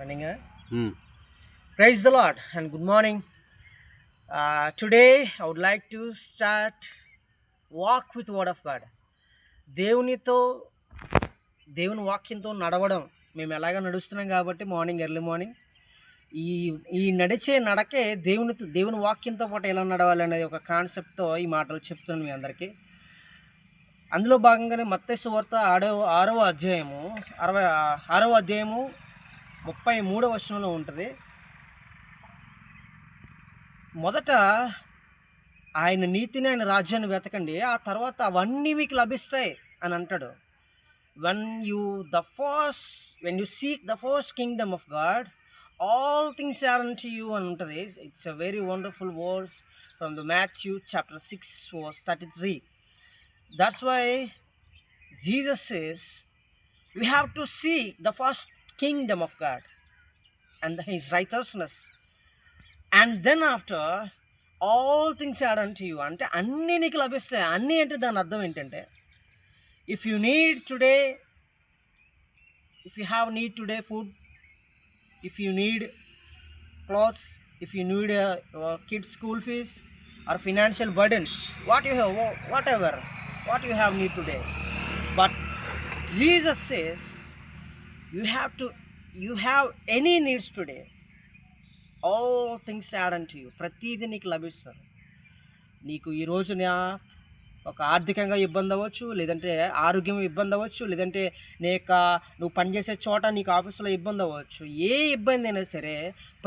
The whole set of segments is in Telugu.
Running a Mm. Praise the Lord and good morning. Today I would like to start walk with Word of God. దేవునితో దేవుని వాక్యంతో నడవడం మేము ఎలాగ నడుస్తున్నాం కాబట్టి ఎర్లీ మార్నింగ్ ఈ ఈ నడిచే నడకే దేవుని వాక్యంతో పాటు ఎలా నడవాలి అనేది ఒక కాన్సెప్ట్తో ఈ మాటలు చెప్తున్నాను మీ అందరికీ. అందులో భాగంగానే మత్తయి సువార్త ఆరవ అధ్యాయము 33వ వచనంలో ఉంటుంది. మొదట ఆయన నీతిని ఆయన రాజ్యాన్ని వెతకండి, ఆ తర్వాత అవన్నీ మీకు లభిస్తాయి అని అంటాడు. When you seek the first kingdom of God, all things are unto you అని ఉంటుంది. It's a very wonderful words from the Matthew chapter 6 verse 33. That's why Jesus says we have to seek the first kingdom of God and his righteousness, and then after all things add unto you అంటే అన్నీ నీకు లభిస్తాయి. అన్నీ అంటే దాని అర్థం ఏంటంటే, if you have need today food, if you need clothes, if you need kids school fees or financial burdens, what you have need today. But Jesus says you have any needs today, all things add unto you. ప్రతీది నీకు లభిస్తుంది. నీకు ఈ రోజున ఒక ఆర్థికంగా ఇబ్బంది అవ్వచ్చు, లేదంటే ఆరోగ్యం ఇబ్బంది అవ్వచ్చు, లేదంటే నువ్వు పనిచేసే చోట నీకు ఆఫీసులో ఇబ్బంది అవ్వచ్చు. ఏ ఇబ్బంది అయినా సరే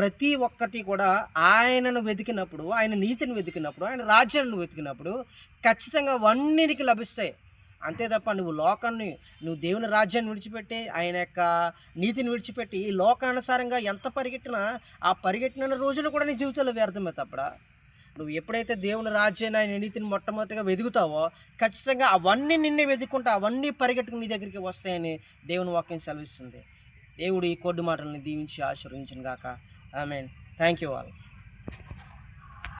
ప్రతి ఒక్కటి కూడా ఆయనను వెతికినప్పుడు, ఆయన నీతిని వెతికినప్పుడు, ఆయన రాజ్యాన్ని వెతికినప్పుడు ఖచ్చితంగా అవన్నీ నీకు లభిస్తాయి. అంతే తప్ప నువ్వు దేవుని రాజ్యాన్ని విడిచిపెట్టి, ఆయన యొక్క నీతిని విడిచిపెట్టి ఈ లోకానుసారంగా ఎంత పరిగెట్టినా ఆ పరిగెట్టిన రోజులు కూడా నీ జీవితంలో వ్యర్థమే తప్ప, నువ్వు ఎప్పుడైతే దేవుని రాజ్యాన్ని, ఆయన నీతిని మొట్టమొదటిగా వెతుకుతావో ఖచ్చితంగా అవన్నీ నిన్నే వెతుక్కుంటా, అవన్నీ పరిగెట్టుకుని నీ దగ్గరికి వస్తాయని దేవుని వాక్యం సెలవిస్తుంది. దేవుడు ఈ కొద్ది మాటలను దీవించి ఆశీర్వదించును గాక. ఆమేన్. Thank you all.